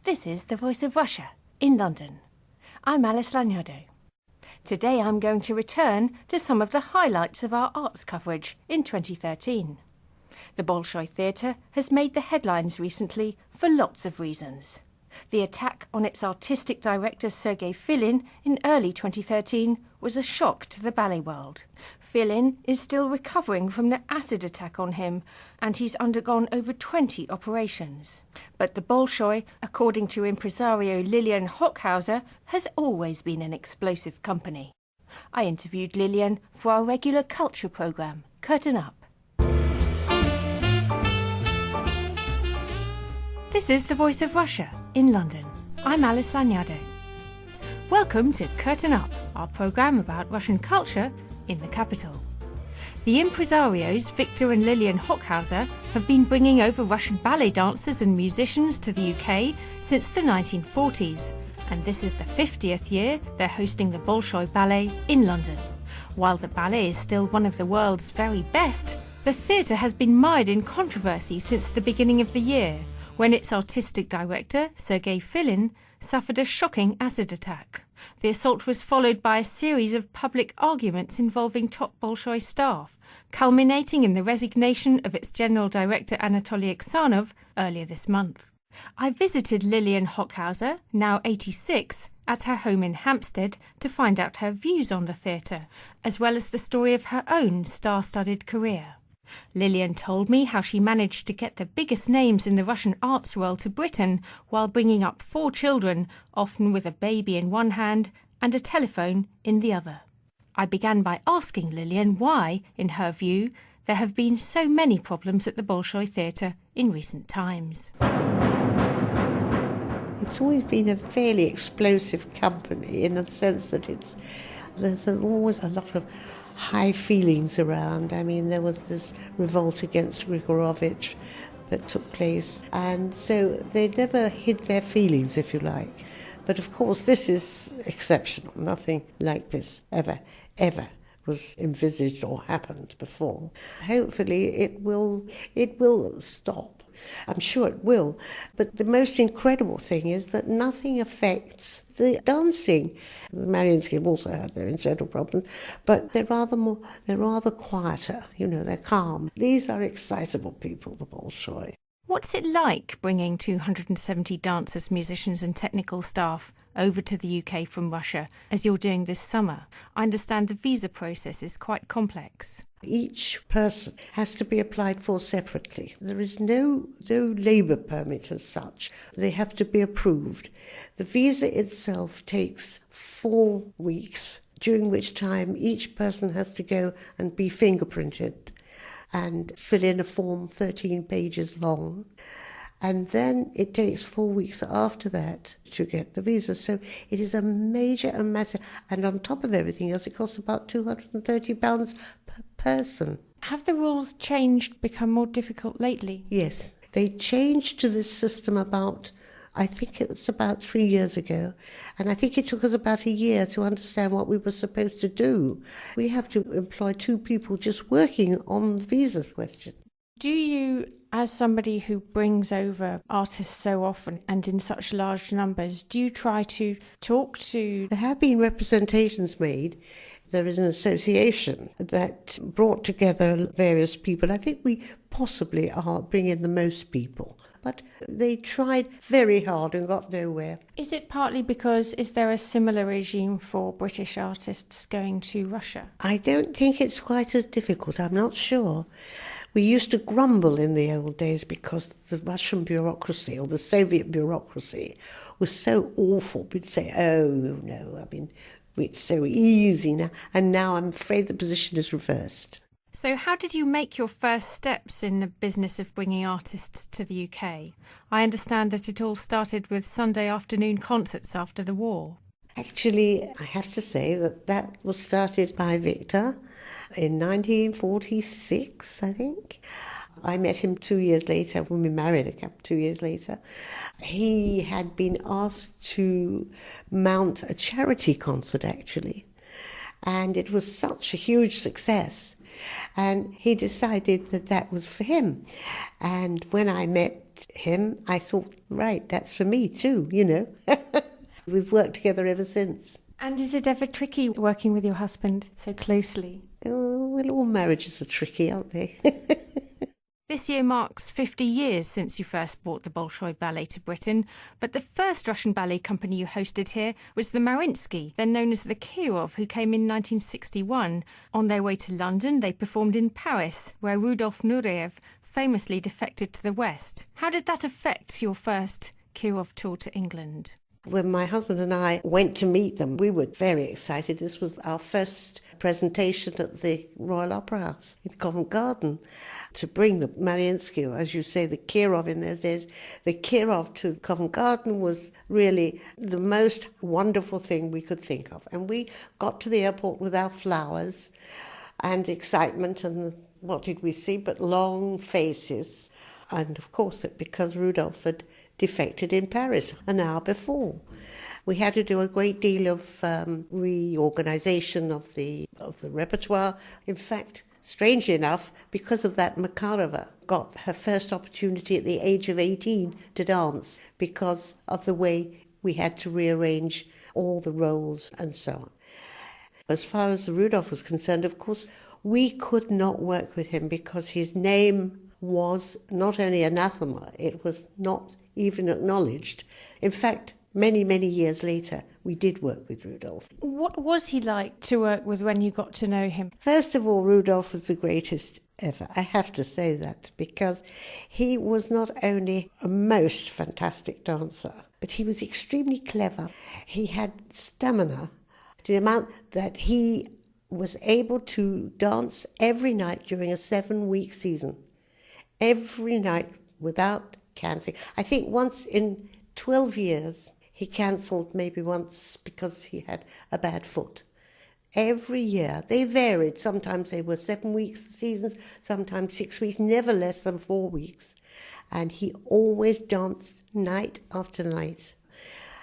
This is the Voice of Russia in London. I'm Alice Lagnado. Today I'm going to return to some of the highlights of our arts coverage in 2013. The Bolshoi Theatre has made the headlines recently for lots of reasons. The attack on its artistic director Sergei Filin in early 2013 was a shock to the ballet world. Filin is still recovering from the acid attack on him, and he's undergone over 20 operations. But the Bolshoi, according to impresario Lilian Hochhauser, has always been an explosive company. I interviewed Lilian for our regular culture programme, Curtain Up. This is the Voice of Russia in London. I'm Alice Lagnado. Welcome to Curtain Up, our programme about Russian culture in the capital. The impresarios Victor and Lilian Hochhauser have been bringing over Russian ballet dancers and musicians to the UK since the 1940s, and this is the 50th year they're hosting the Bolshoi Ballet in London. While the ballet is still one of the world's very best, the theatre has been mired in controversy since the beginning of the year, when its artistic director, Sergei Filin, suffered a shocking acid attack. The assault was followed by a series of public arguments involving top Bolshoi staff, culminating in the resignation of its general director Anatoly Aksanov earlier this month. I visited Lilian Hochhauser, now 86, at her home in Hampstead to find out her views on the theatre, as well as the story of her own star-studded career. Lilian told me how she managed to get the biggest names in the Russian arts world to Britain while bringing up 4 children, often with a baby in one hand and a telephone in the other. I began by asking Lilian why, in her view, there have been so many problems at the Bolshoi Theatre in recent times. It's always been a fairly explosive company in the sense that there's always a lot of high feelings around. I mean, there was this revolt against Grigorovich that took place, and so they never hid their feelings, if you like. But of course, this is exceptional. Nothing like this ever was envisaged or happened before. Hopefully, it will stop. I'm sure it will. But the most incredible thing is that nothing affects the dancing. The Mariinsky have also had their internal problems, but they're rather quieter. They're calm. These are excitable people, the Bolshoi. What's it like bringing 270 dancers, musicians and technical staff over to the UK from Russia, as you're doing this summer? I understand the visa process is quite complex. Each person has to be applied for separately. There is no labour permit as such. They have to be approved. The visa itself takes 4 weeks, during which time each person has to go and be fingerprinted and fill in a form 13 pages long. And then it takes 4 weeks after that to get the visa. So it is a major and massive, and on top of everything else, it costs about £230 per person. Have the rules become more difficult lately? Yes, they changed to this system I think it was about 3 years ago, and I think it took us about a year to understand what we were supposed to do. We have to employ 2 people just working on the visa question. Do you, as somebody who brings over artists so often and in such large numbers, do you try to talk to... There have been representations made. There is an association that brought together various people. I think we possibly are bringing the most people. But they tried very hard and got nowhere. Is it partly because, is there a similar regime for British artists going to Russia? I don't think it's quite as difficult. I'm not sure. We used to grumble in the old days because the Russian bureaucracy or the Soviet bureaucracy was so awful. We'd say, oh, no, it's so easy now. And now I'm afraid the position is reversed. So how did you make your first steps in the business of bringing artists to the UK? I understand that it all started with Sunday afternoon concerts after the war. Actually, I have to say that was started by Victor in 1946, I think. I met him 2 years later when we married 2 years later. He had been asked to mount a charity concert, actually, and it was such a huge success And he decided that that was for him. And when I met him, I thought, right, that's for me too, you know. We've worked together ever since. And is it ever tricky working with your husband so closely? Oh, well, all marriages are tricky, aren't they? This year marks 50 years since you first brought the Bolshoi Ballet to Britain, but the first Russian ballet company you hosted here was the Mariinsky, then known as the Kirov, who came in 1961. On their way to London, they performed in Paris, where Rudolf Nureyev famously defected to the West. How did that affect your first Kirov tour to England? When my husband and I went to meet them, we were very excited. This was our first presentation at the Royal Opera House in Covent Garden. To bring the Mariinsky, or as you say, the Kirov in those days, the Kirov to Covent Garden was really the most wonderful thing we could think of. And we got to the airport with our flowers and excitement, and what did we see but long faces. And of course, because Rudolf had defected in Paris an hour before. We had to do a great deal of reorganisation of the repertoire. In fact, strangely enough, because of that, Makarova got her first opportunity at the age of 18 to dance because of the way we had to rearrange all the roles and so on. As far as Rudolf was concerned, of course, we could not work with him because his name was not only anathema, it was not even acknowledged. In fact, many, many years later, we did work with Rudolf. What was he like to work with when you got to know him? First of all, Rudolf was the greatest ever. I have to say that, because he was not only a most fantastic dancer, but he was extremely clever. He had stamina to the amount that he was able to dance every night during a 7-week season. Every night without cancelling. I think once in 12 years he cancelled maybe once because he had a bad foot. Every year. They varied. Sometimes they were 7-week seasons, sometimes 6 weeks, never less than 4 weeks. And he always danced night after night.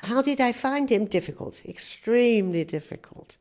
How did I find him? Difficult, extremely difficult.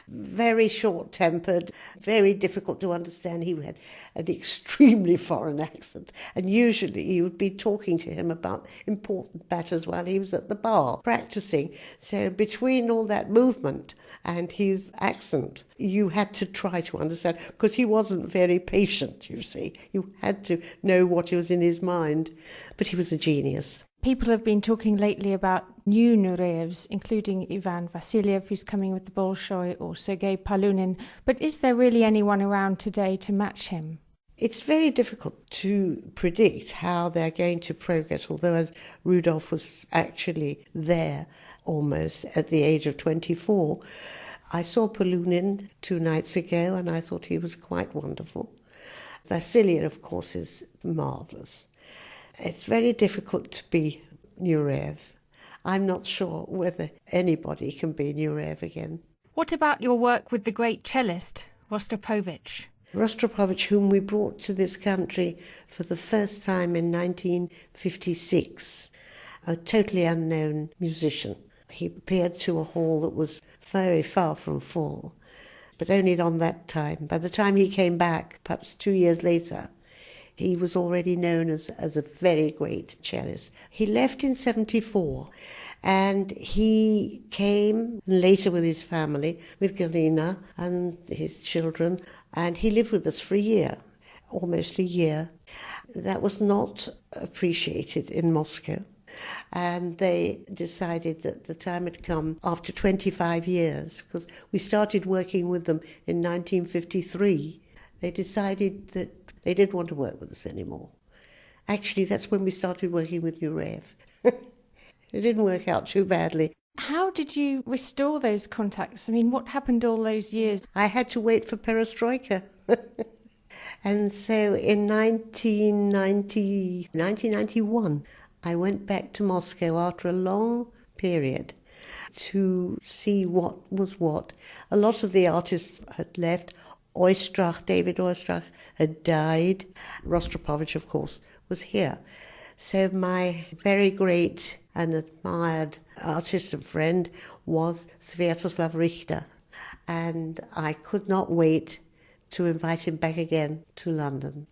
Very short-tempered, very difficult to understand. He had an extremely foreign accent, and usually you would be talking to him about important matters while he was at the bar practicing. So between all that movement and his accent, you had to try to understand, because he wasn't very patient, you see. You had to know what was in his mind, but he was a genius. People have been talking lately about new Nureyevs, including Ivan Vasiliev, who's coming with the Bolshoi, or Sergei Filin. But is there really anyone around today to match him? It's very difficult to predict how they're going to progress, although as Rudolf was actually there almost at the age of 24. I saw Filin 2 nights ago, and I thought he was quite wonderful. Vasiliev, of course, is marvellous. It's very difficult to be Nureyev. I'm not sure whether anybody can be Nureyev again. What about your work with the great cellist, Rostropovich? Rostropovich, whom we brought to this country for the first time in 1956, a totally unknown musician. He appeared to a hall that was very far from full, but only on that time. By the time he came back, perhaps 2 years later, he was already known as a very great cellist. He left in 1974, and he came later with his family, with Galina and his children, and he lived with us for a year, almost a year. That was not appreciated in Moscow, and they decided that the time had come after 25 years, because we started working with them in 1953. They decided that they didn't want to work with us anymore. Actually, that's when we started working with Nureyev. It didn't work out too badly. How did you restore those contacts? I mean, what happened all those years? I had to wait for perestroika. And so in 1991, I went back to Moscow after a long period to see what was what. A lot of the artists had left. David Oistrakh had died. Rostropovich, of course, was here. So my very great and admired artist and friend was Sviatoslav Richter. And I could not wait to invite him back again to London.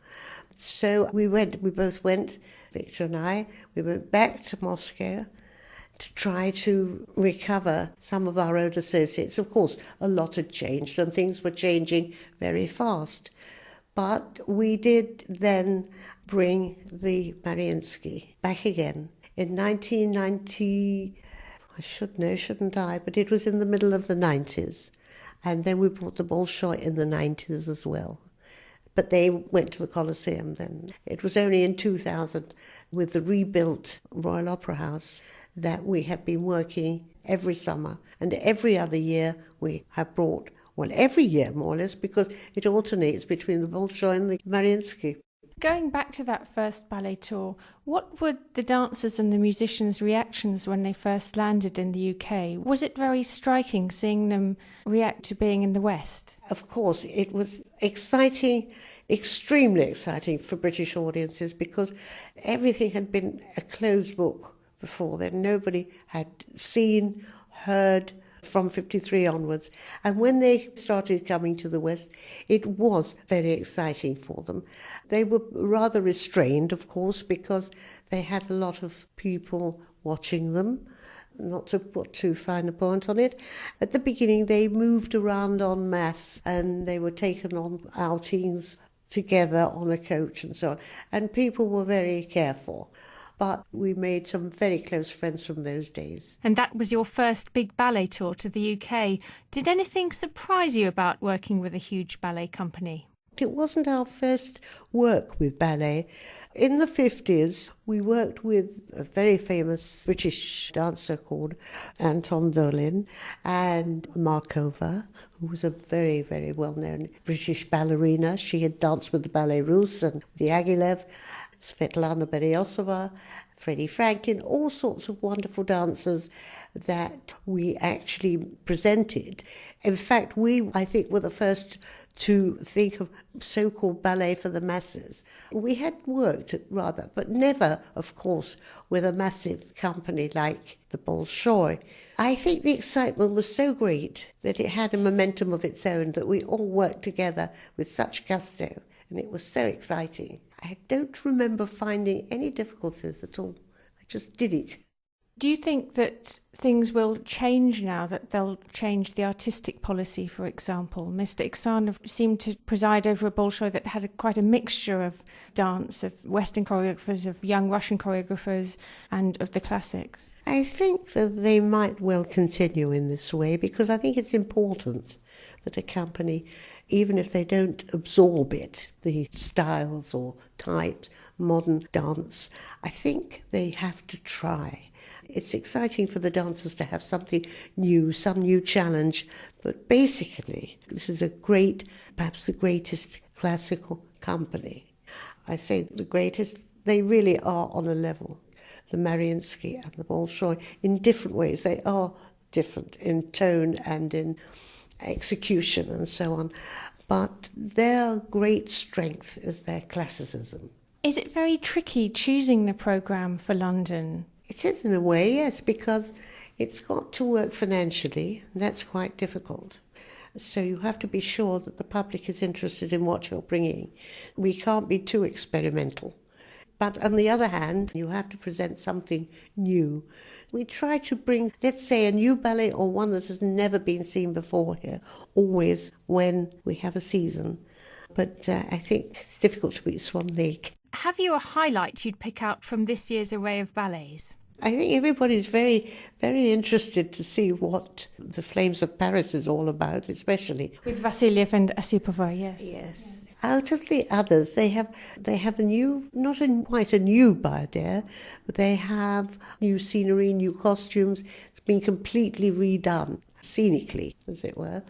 So we both went, Victor and I, we went back to Moscow to try to recover some of our old associates. Of course, a lot had changed and things were changing very fast. But we did then bring the Mariinsky back again in 1990. I should know, shouldn't I? But it was in the middle of the 90s. And then we brought the Bolshoi in the 90s as well. But they went to the Colosseum then. It was only in 2000, with the rebuilt Royal Opera House, that we have been working every summer. And every other year we have brought, well, every year more or less, because it alternates between the Bolshoi and the Mariinsky. Going back to that first ballet tour, what were the dancers and the musicians' reactions when they first landed in the UK? Was it very striking seeing them react to being in the West? Of course, it was exciting, extremely exciting for British audiences, because everything had been a closed book before then. Nobody had seen, heard from 53 onwards. And when they started coming to the West, it was very exciting for them. They were rather restrained, of course, because they had a lot of people watching them. Not to put too fine a point on it. At the beginning, they moved around en masse and they were taken on outings together on a coach and so on. And people were very careful. But we made some very close friends from those days. And that was your first big ballet tour to the UK. Did anything surprise you about working with a huge ballet company? It wasn't our first work with ballet. In the 50s, we worked with a very famous British dancer called Anton Dolin and Markova, who was a very, very well-known British ballerina. She had danced with the Ballet Russe and the Aguilev, Svetlana Beryosova, Freddie Franklin, all sorts of wonderful dancers that we actually presented. In fact, I think, were the first to think of so-called ballet for the masses. We had worked, rather, but never, of course, with a massive company like the Bolshoi. I think the excitement was so great that it had a momentum of its own, that we all worked together with such gusto, and it was so exciting. I don't remember finding any difficulties at all. I just did it. Do you think that things will change now, that they'll change the artistic policy, for example? Mr. Iksanov seemed to preside over a Bolshoi that had quite a mixture of dance, of Western choreographers, of young Russian choreographers, and of the classics. I think that they might well continue in this way, because I think it's important that a company, even if they don't absorb it, the styles or types, modern dance, I think they have to try. It's exciting for the dancers to have something new, some new challenge, but basically this is perhaps the greatest classical company. I say the greatest, they really are on a level, the Mariinsky and the Bolshoi, in different ways. They are different in tone and in execution and so on, but their great strength is their classicism. Is it very tricky choosing the programme for London? It is in a way, yes, because it's got to work financially, and that's quite difficult. So you have to be sure that the public is interested in what you're bringing. We can't be too experimental. But on the other hand, you have to present something new. We try to bring, let's say, a new ballet or one that has never been seen before here, always when we have a season. But I think it's difficult to beat Swan Lake. Have you a highlight you'd pick out from this year's array of ballets? I think everybody's very, very interested to see what The Flames of Paris is all about, especially. With Vassiliev and Asipova, yes. Yes. Out of the others, they have a new, quite a new ballet, but they have new scenery, new costumes. It's been completely redone, scenically, as it were.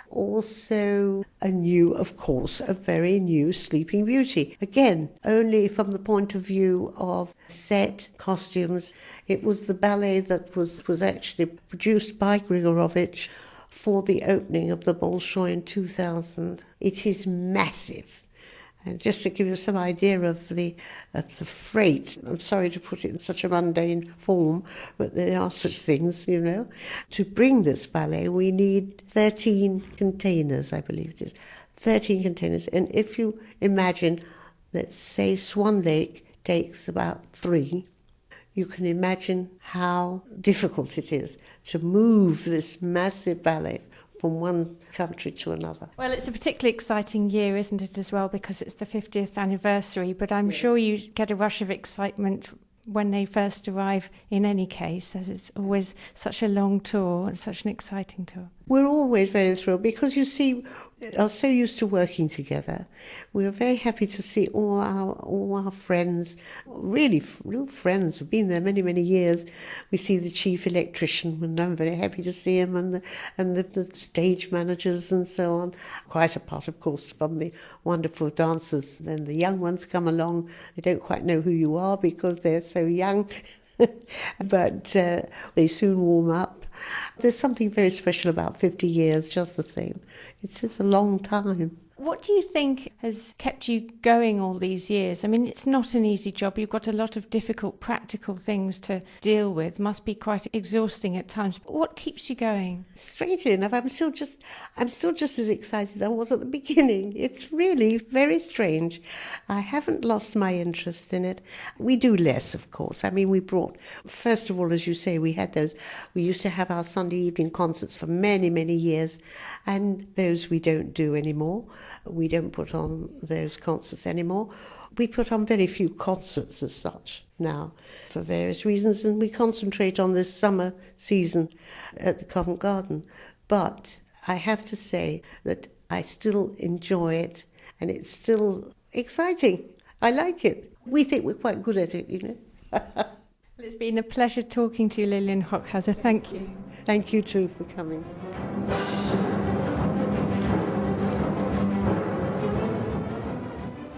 Also a very new Sleeping Beauty. Again, only from the point of view of set, costumes. It was the ballet that was actually produced by Grigorovich for the opening of the Bolshoi in 2000. It is massive. And just to give you some idea of the freight, I'm sorry to put it in such a mundane form, but there are such things, you know. To bring this ballet, we need 13 containers, I believe it is. 13 containers. And if you imagine, let's say Swan Lake takes about 3, you can imagine how difficult it is to move this massive ballet from one country to another. Well, it's a particularly exciting year, isn't it, as well, because it's the 50th anniversary, but I'm sure you get a rush of excitement when they first arrive in any case, as it's always such a long tour and such an exciting tour. We're always very thrilled because, you see, we are so used to working together. We're very happy to see all our friends, really real friends who've been there many, many years. We see the chief electrician, and I'm very happy to see him, and the stage managers and so on. Quite apart, of course, from the wonderful dancers. Then the young ones come along. They don't quite know who you are because they're so young. But they soon warm up. There's something very special about 50 years, just the same. It's just a long time. What do you think has kept you going all these years? I mean, it's not an easy job. You've got a lot of difficult practical things to deal with. Must be quite exhausting at times. But what keeps you going? Strangely enough, I'm still just as excited as I was at the beginning. It's really very strange. I haven't lost my interest in it. We do less, of course. I mean, we brought, first of all, as you say, we used to have our Sunday evening concerts for many, many years, and those we don't do anymore. We don't put on those concerts anymore. We put on very few concerts as such now for various reasons, and we concentrate on this summer season at the Covent Garden. But I have to say that I still enjoy it, and it's still exciting. I like it. We think we're quite good at it, you know. Well, it's been a pleasure talking to you, Lilian Hochhauser. Thank you. Thank you too for coming.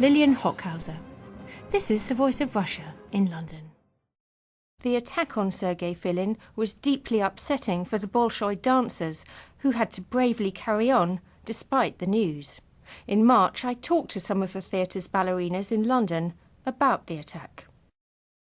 Lilian Hochhauser. This is the Voice of Russia in London. The attack on Sergei Filin was deeply upsetting for the Bolshoi dancers, who had to bravely carry on despite the news. In March, I talked to some of the theatre's ballerinas in London about the attack.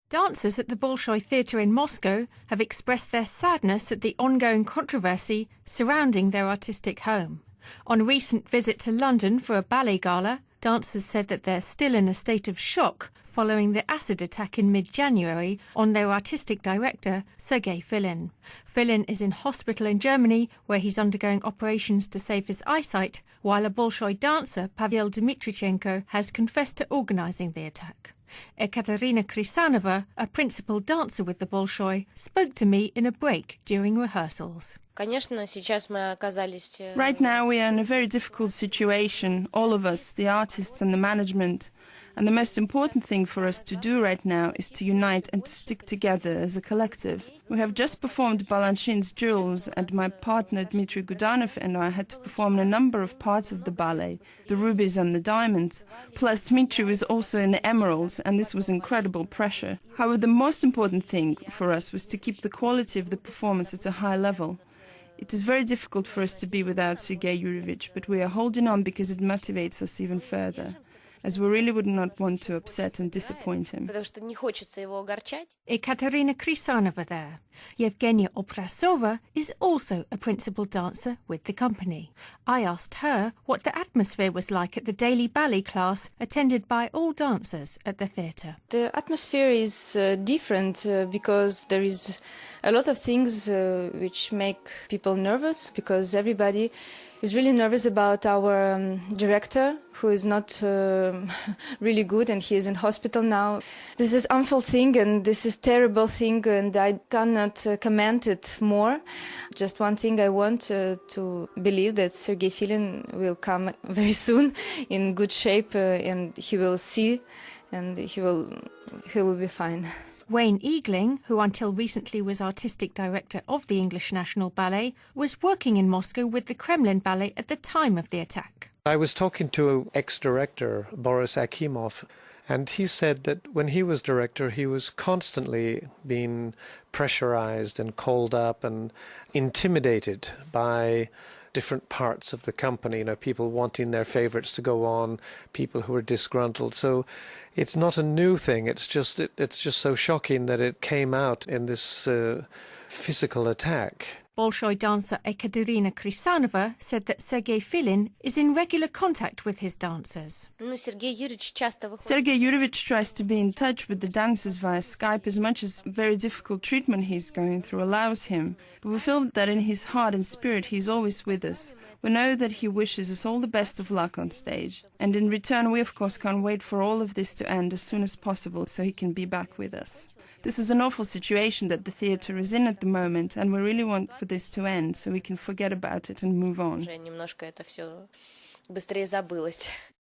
Dancers at the Bolshoi Theatre in Moscow have expressed their sadness at the ongoing controversy surrounding their artistic home. On a recent visit to London for a ballet gala, dancers said that they're still in a state of shock following the acid attack in mid-January on their artistic director, Sergei Filin. Filin is in hospital in Germany, where he's undergoing operations to save his eyesight, while a Bolshoi dancer, Pavel Dmitrichenko, has confessed to organising the attack. Ekaterina Krisanova, a principal dancer with the Bolshoi, spoke to me in a break during rehearsals. Right now we are in a very difficult situation, all of us, the artists and the management. And the most important thing for us to do right now is to unite and to stick together as a collective. We have just performed Balanchine's Jewels, and my partner Dmitry Gudanov and I had to perform a number of parts of the ballet, the rubies and the diamonds. Plus Dmitry was also in the emeralds, and this was incredible pressure. However, the most important thing for us was to keep the quality of the performance at a high level. It is very difficult for us to be without Sergei Yurievich, but we are holding on because it motivates us even further, as we really would not want to upset and disappoint him. Ekaterina Krisanova there. Yevgenia Oprasova is also a principal dancer with the company. I asked her what the atmosphere was like at the daily ballet class attended by all dancers at the theatre. The atmosphere is different because there is a lot of things which make people nervous, because everybody is really nervous about our director, who is not really good, and he is in hospital now. This is awful thing, and this is terrible thing, and I cannot comment it more. Just one thing, I want to believe that Sergei Filin will come very soon in good shape, and he will see, and he will be fine. Wayne Eaglin, who until recently was artistic director of the English National Ballet, was working in Moscow with the Kremlin Ballet at the time of the attack. I was talking to ex-director Boris Akimov, and he said that when he was director, he was constantly being pressurized and called up and intimidated by different parts of the company, you know, people wanting their favorites to go on, people who are disgruntled. So it's not a new thing. It's just so shocking that it came out in this physical attack. Bolshoi dancer Ekaterina Krisanova said that Sergei Filin is in regular contact with his dancers. Sergei Yurievich tries to be in touch with the dancers via Skype as much as very difficult treatment he's going through allows him. But we feel that in his heart and spirit he's always with us. We know that he wishes us all the best of luck on stage. And in return, we of course can't wait for all of this to end as soon as possible so he can be back with us. This is an awful situation that the theatre is in at the moment, and we really want for this to end so we can forget about it and move on.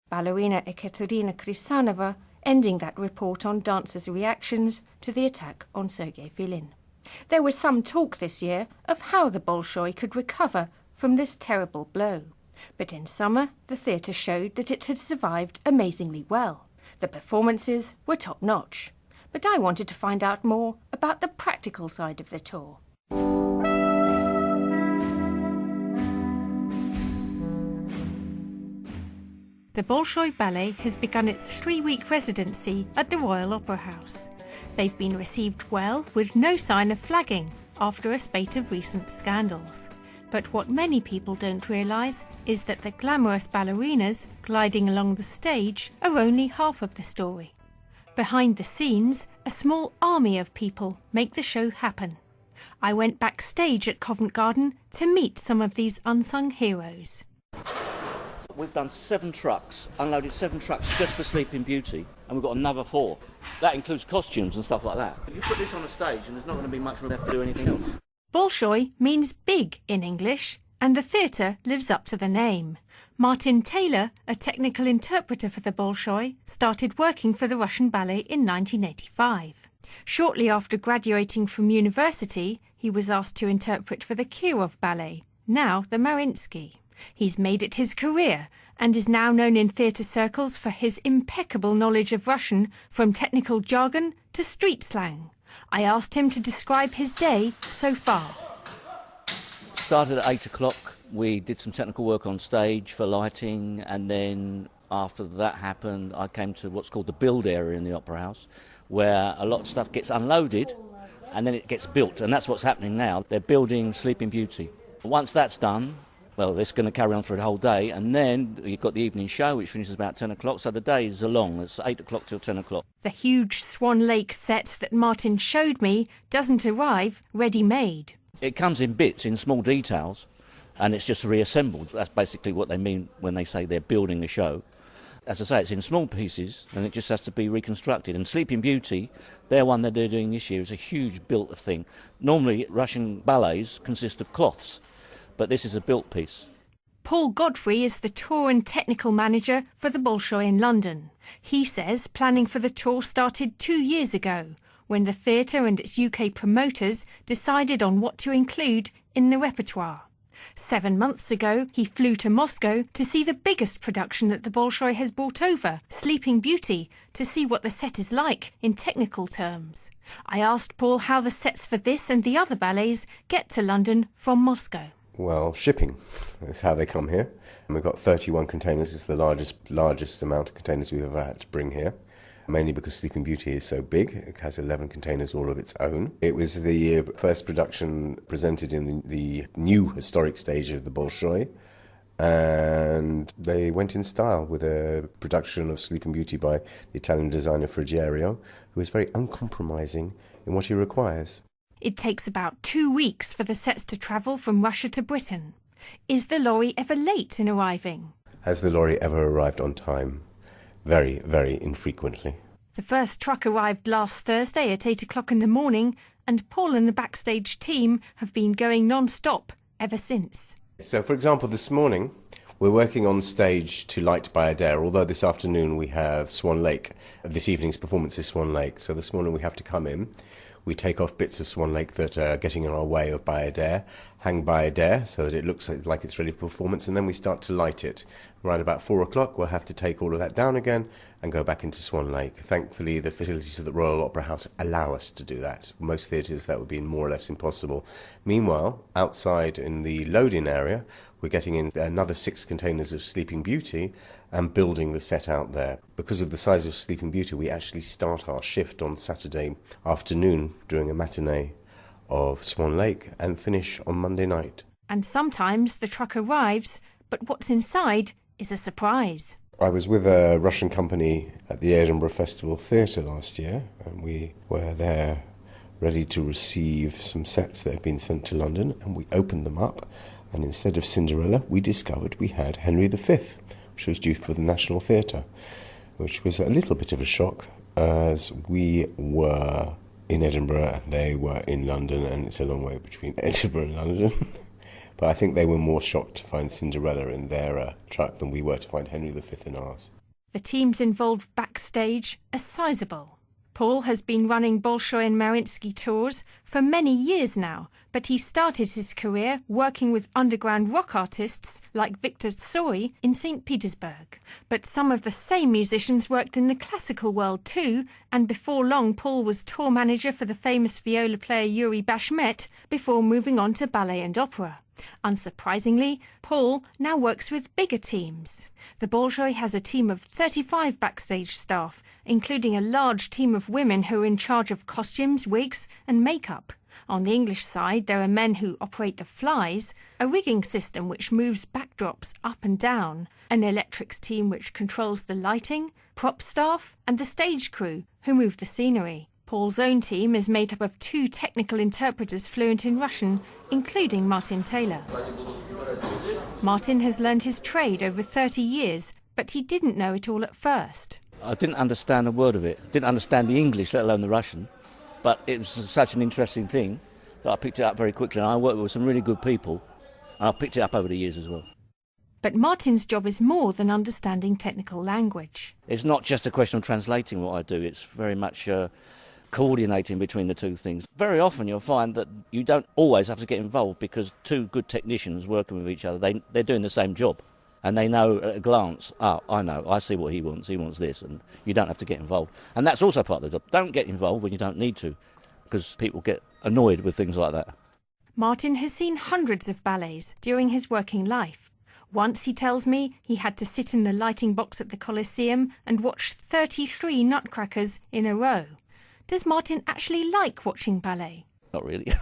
Ballerina Ekaterina Krisanova ending that report on dancers' reactions to the attack on Sergei Filin. There was some talk this year of how the Bolshoi could recover from this terrible blow. But in summer, the theatre showed that it had survived amazingly well. The performances were top-notch. But I wanted to find out more about the practical side of the tour. The Bolshoi Ballet has begun its 3-week residency at the Royal Opera House. They've been received well, with no sign of flagging after a spate of recent scandals. But what many people don't realise is that the glamorous ballerinas gliding along the stage are only half of the story. Behind the scenes, a small army of people make the show happen. I went backstage at Covent Garden to meet some of these unsung heroes. We've done 7 trucks, unloaded 7 trucks just for Sleeping Beauty, and we've got another 4. That includes costumes and stuff like that. You put this on a stage and there's not going to be much room left to do anything else. Bolshoi means big in English, and the theatre lives up to the name. Martin Taylor, a technical interpreter for the Bolshoi, started working for the Russian ballet in 1985. Shortly after graduating from university, he was asked to interpret for the Kirov Ballet, now the Mariinsky. He's made it his career and is now known in theatre circles for his impeccable knowledge of Russian, from technical jargon to street slang. I asked him to describe his day so far. Started at 8 o'clock. We did some technical work on stage for lighting, and then after that happened, I came to what's called the build area in the Opera House, where a lot of stuff gets unloaded and then it gets built, and that's what's happening now. They're building Sleeping Beauty. Once that's done, well, it's going to carry on for the whole day, and then you've got the evening show, which finishes about 10 o'clock, so the days are long. It's 8 o'clock till 10 o'clock. The huge Swan Lake set that Martin showed me doesn't arrive ready-made. It comes in bits, in small details, and it's just reassembled. That's basically what they mean when they say they're building a show. As I say, it's in small pieces, and it just has to be reconstructed. And Sleeping Beauty, their one that they're doing this year, is a huge built thing. Normally, Russian ballets consist of cloths, but this is a built piece. Paul Godfrey is the tour and technical manager for the Bolshoi in London. He says planning for the tour started 2 years ago, when the theatre and its UK promoters decided on what to include in the repertoire. 7 months ago, he flew to Moscow to see the biggest production that the Bolshoi has brought over, Sleeping Beauty, to see what the set is like in technical terms. I asked Paul how the sets for this and the other ballets get to London from Moscow. Well, shipping is how they come here. And we've got 31 containers. It's the largest amount of containers we've ever had to bring here, mainly because Sleeping Beauty is so big. It has 11 containers all of its own. It was the first production presented in the new historic stage of the Bolshoi, and they went in style with a production of Sleeping Beauty by the Italian designer Frigerio, who is very uncompromising in what he requires. It takes about 2 weeks for the sets to travel from Russia to Britain. Is the lorry ever late in arriving? Has the lorry ever arrived on time? Very, very infrequently. The first truck arrived last Thursday at 8 o'clock in the morning, and Paul and the Backstage team have been going non-stop ever since. So, for example, this morning we're working on stage to light Bayadere, although this afternoon we have Swan Lake. This evening's performance is Swan Lake, so this morning we have to come in. We take off bits of Swan Lake that are getting in our way of Bayadere, hang Bayadere so that it looks like it's ready for performance, and then we start to light it. Around about 4 o'clock we'll have to take all of that down again and go back into Swan Lake. Thankfully the facilities of the Royal Opera House allow us to do that. Most theatres that would be more or less impossible. Meanwhile, outside in the load-in area, we're getting in another 6 containers of Sleeping Beauty and building the set out there. Because of the size of Sleeping Beauty, we actually start our shift on Saturday afternoon during a matinee of Swan Lake and finish on Monday night. And sometimes the truck arrives, but what's inside is a surprise. I was with a Russian company at the Edinburgh Festival Theatre last year, and we were there ready to receive some sets that had been sent to London, and we opened them up, and instead of Cinderella, we discovered we had Henry V, which was due for the National Theatre, which was a little bit of a shock, as we were in Edinburgh and they were in London, and it's a long way between Edinburgh and London. But I think they were more shocked to find Cinderella in their truck than we were to find Henry V in ours. The teams involved backstage are sizable. Paul has been running Bolshoi and Mariinsky tours for many years now, but he started his career working with underground rock artists like Victor Tsoi in St. Petersburg. But some of the same musicians worked in the classical world too, and before long Paul was tour manager for the famous viola player Yuri Bashmet before moving on to ballet and opera. Unsurprisingly, Paul now works with bigger teams. The Bolshoi has a team of 35 backstage staff, including a large team of women who are in charge of costumes, wigs and makeup. On the English side, there are men who operate the flies, a rigging system which moves backdrops up and down, an electrics team which controls the lighting, prop staff and the stage crew who move the scenery. Paul's own team is made up of 2 technical interpreters fluent in Russian, including Martin Taylor. Martin has learned his trade over 30 years, but he didn't know it all at first. I didn't understand a word of it. I didn't understand the English, let alone the Russian. But it was such an interesting thing that I picked it up very quickly. And I worked with some really good people, and I've picked it up over the years as well. But Martin's job is more than understanding technical language. It's not just a question of translating what I do. It's very much coordinating between the two things. Very often you'll find that you don't always have to get involved because 2 good technicians working with each other, they're doing the same job. And they know at a glance, I know, I see what he wants this, and you don't have to get involved. And that's also part of the job. Don't get involved when you don't need to, because people get annoyed with things like that. Martin has seen hundreds of ballets during his working life. Once, he tells me, he had to sit in the lighting box at the Colosseum and watch 33 nutcrackers in a row. Does Martin actually like watching ballet? Not really.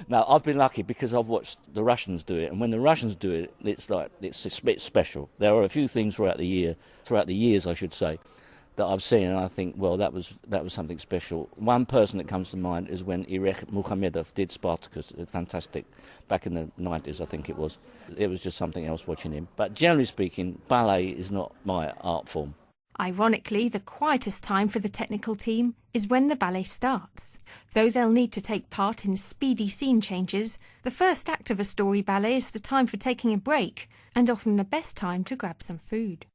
No, I've been lucky because I've watched the Russians do it, and when the Russians do it, it's a bit special. There are a few things throughout the years, I should say, that I've seen, and I think, well, that was something special. One person that comes to mind is when Irek Muhamedov did Spartacus, fantastic, back in the 90s, I think it was. It was just something else watching him. But generally speaking, ballet is not my art form. Ironically, the quietest time for the technical team is when the ballet starts. Though they'll need to take part in speedy scene changes, the first act of a story ballet is the time for taking a break, and often the best time to grab some food.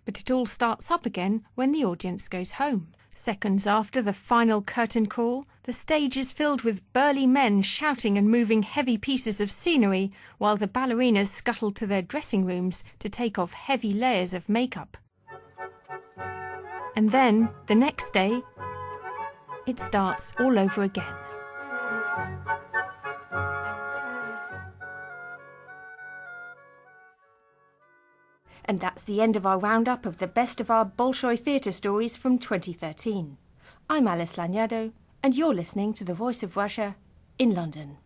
But it all starts up again when the audience goes home. Seconds after the final curtain call, the stage is filled with burly men shouting and moving heavy pieces of scenery, while the ballerinas scuttle to their dressing rooms to take off heavy layers of makeup. And then, the next day, it starts all over again. And that's the end of our roundup of the best of our Bolshoi Theatre stories from 2013. I'm Alice Lagnado, and you're listening to The Voice of Russia in London.